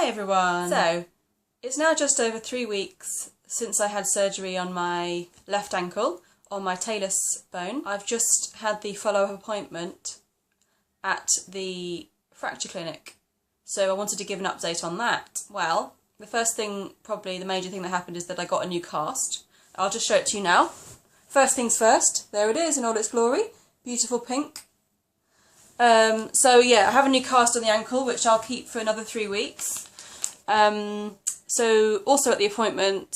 Hi everyone! So, it's now just over 3 weeks since I had surgery on my left ankle, on my talus bone. I've just had the follow-up appointment at the fracture clinic, so I wanted to give an update on that. Well, the first thing, probably the major thing that happened, is that I got a new cast. I'll just show it to you now. First things first, there it is in all its glory, beautiful pink. So yeah, I have a new cast on the ankle, which I'll keep for another 3 weeks. So also at the appointment,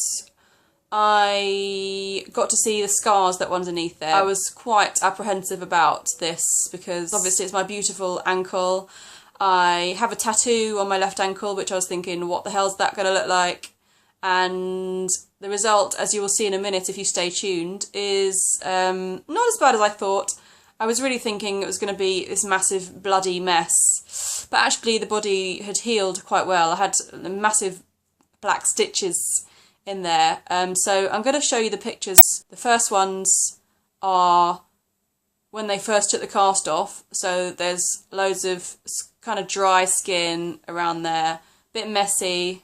I got to see the scars that were underneath there. I was quite apprehensive about this because obviously it's my beautiful ankle. I have a tattoo on my left ankle, which I was thinking, what the hell's that going to look like? And the result, as you will see in a minute if you stay tuned, is not as bad as I thought. I was really thinking it was going to be this massive bloody mess, but actually the body had healed quite well. I had massive black stitches in there, so I'm going to show you the pictures. The first ones are when they first took the cast off, so there's loads of kind of dry skin around there, a bit messy.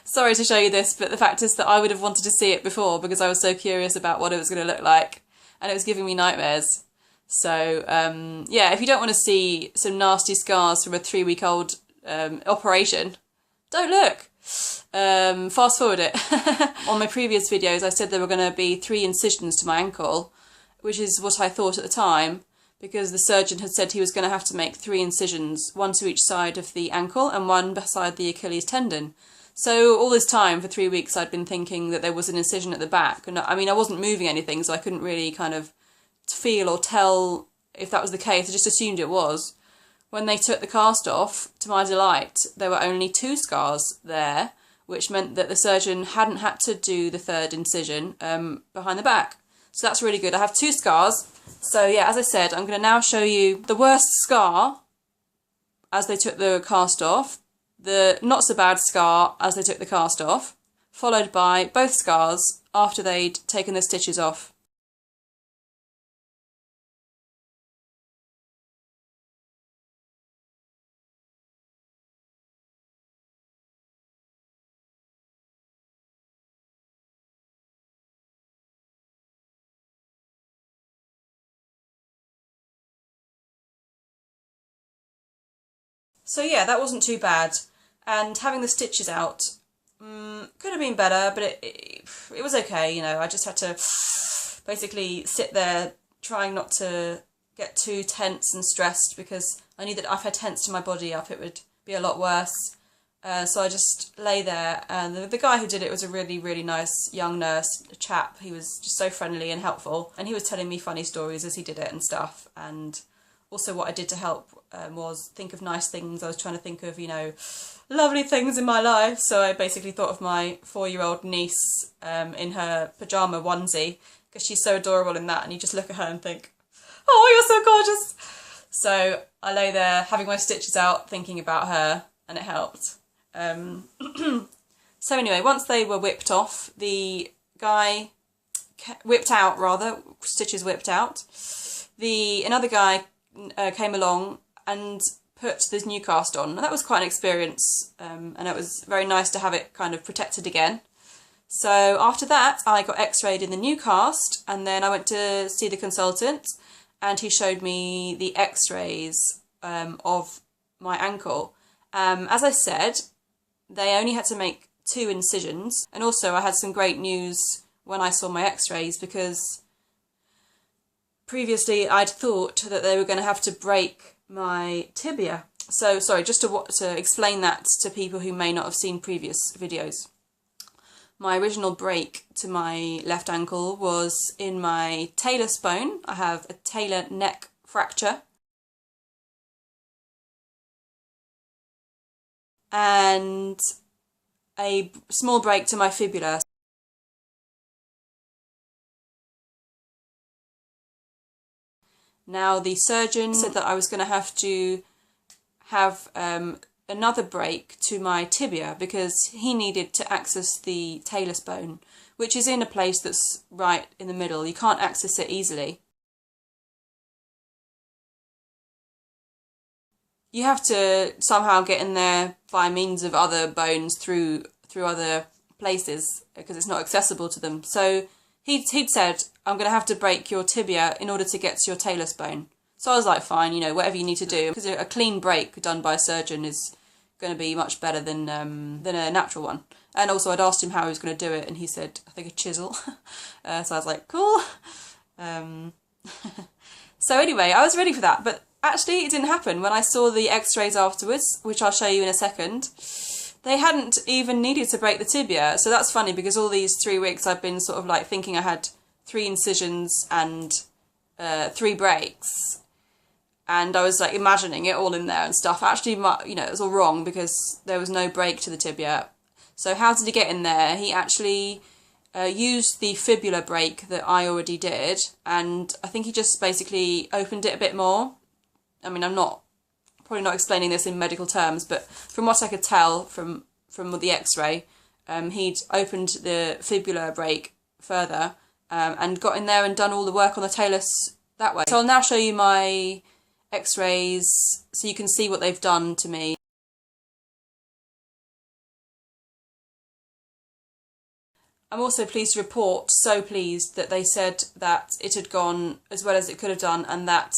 Sorry to show you this, but the fact is that I would have wanted to see it before because I was so curious about what it was going to look like. And it was giving me nightmares. So, yeah, if you don't want to see some nasty scars from a 3-week-old operation, don't look. Fast forward it. On my previous videos, I said there were going to be 3 incisions to my ankle, which is what I thought at the time, because the surgeon had said he was going to have to make 3 incisions, 1 to each side of the ankle and 1 beside the Achilles tendon. So all this time, for 3 weeks, I'd been thinking that there was an incision at the back. And I mean, I wasn't moving anything, so I couldn't really kind of feel or tell if that was the case. I just assumed it was. When they took the cast off, to my delight, there were only 2 scars there, which meant that the surgeon hadn't had to do the 3rd incision behind the back. So that's really good. I have 2 scars. So yeah, as I said, I'm going to now show you the worst scar as they took the cast off, the not so bad scar as they took the cast off, followed by both scars after they'd taken the stitches off. So yeah, that wasn't too bad, and having the stitches out could have been better, but it was okay, you know. I just had to basically sit there trying not to get too tense and stressed, because I knew that if I tensed my body up it would be a lot worse. So I just lay there, and the guy who did it was a really, really nice young nurse, a chap. He was just so friendly and helpful, and he was telling me funny stories as he did it and stuff. And also what I did to help was think of nice things. I was trying to think of, you know, lovely things in my life. So I basically thought of my 4-year-old niece in her pyjama onesie, because she's so adorable in that, and you just look at her and think, oh, you're so gorgeous. So I lay there having my stitches out, thinking about her, and it helped. So anyway, once they were whipped off, the guy stitches whipped out, another guy came along and put this new cast on. And that was quite an experience, and it was very nice to have it kind of protected again. So after that, I got x-rayed in the new cast, and then I went to see the consultant, and he showed me the x-rays of my ankle. As I said, they only had to make 2 incisions, and also I had some great news when I saw my x-rays, because previously I'd thought that they were going to have to break my tibia. So sorry, just to explain that to people who may not have seen previous videos. My original break to my left ankle was in my talus bone. I have a talar neck fracture. And a small break to my fibula. Now the surgeon said that I was going to have another break to my tibia, because he needed to access the talus bone, which is in a place that's right in the middle. You can't access it easily. you have to somehow get in there by means of other bones through other places because it's not accessible to them. So he'd said, I'm going to have to break your tibia in order to get to your talus bone. So I was like, fine, you know, whatever you need to do, because a clean break done by a surgeon is going to be much better than a natural one. And also I'd asked him how he was going to do it, and he said, I think a chisel. So I was like, cool. So anyway, I was ready for that, but actually it didn't happen. When I saw the x-rays afterwards, which I'll show you in a second, they hadn't even needed to break the tibia. So that's funny, because all these 3 weeks I've been sort of like thinking I had 3 incisions and 3 breaks. And I was like imagining it all in there and stuff. Actually, you know, it was all wrong because there was no break to the tibia. So how did he get in there? He actually used the fibular break that I already did, and I think he just basically opened it a bit more. I mean, I'm probably not explaining this in medical terms, but from what I could tell from the x-ray, he'd opened the fibular break further and got in there and done all the work on the talus that way. So I'll now show you my x-rays so you can see what they've done to me. I'm also pleased to report, so pleased, that they said that it had gone as well as it could have done, and that,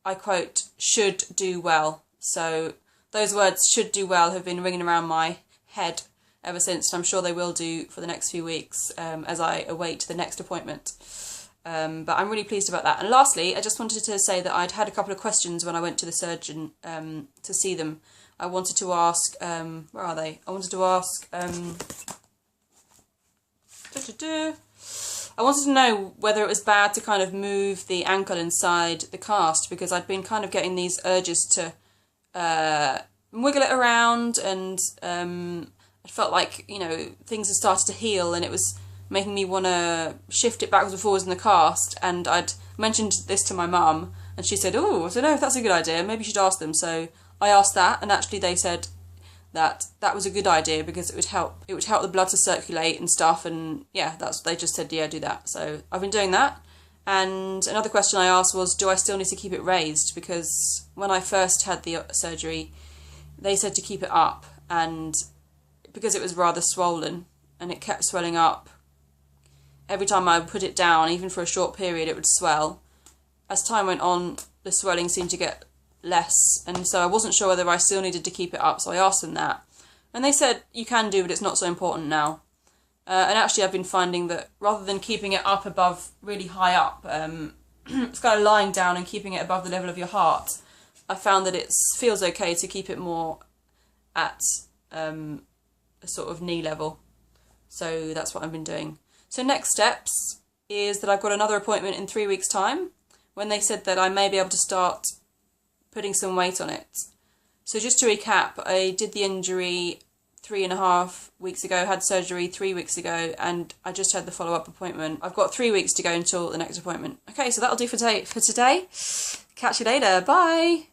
I quote, should do well. So those words, should do well, have been ringing around my head ever since, and I'm sure they will do for the next few weeks as I await the next appointment. But I'm really pleased about that. And lastly, I just wanted to say that I'd had a couple of questions when I went to the surgeon to see them. I wanted to ask, where are they? I wanted to ask, I wanted to know whether it was bad to kind of move the ankle inside the cast, because I'd been kind of getting these urges to wiggle it around, and I felt like, you know, things had started to heal and it was making me want to shift it backwards and forwards in the cast. And I'd mentioned this to my mum, and she said, oh, I don't know if that's a good idea, maybe you should ask them. So I asked that, and actually they said that was a good idea because it would help the blood to circulate and stuff, and yeah, that's what they just said, yeah, do that. So I've been doing that. And another question I asked was, do I still need to keep it raised? Because when I first had the surgery, they said to keep it up, and because it was rather swollen and it kept swelling up, every time I would put it down, even for a short period, it would swell. As time went on, the swelling seemed to get less, and so I wasn't sure whether I still needed to keep it up, so I asked them that. And they said, you can do, but it's not so important now. And actually I've been finding that rather than keeping it up above, really high up, it's kind of lying down and keeping it above the level of your heart, I found that it feels okay to keep it more at a sort of knee level. So that's what I've been doing. So next steps is that I've got another appointment in 3 weeks' time, when they said that I may be able to start putting some weight on it. So just to recap, I did the injury 3.5 weeks ago, had surgery 3 weeks ago, and I just had the follow-up appointment. I've got 3 weeks to go until the next appointment. Okay, so that'll do for today. Catch you later. Bye!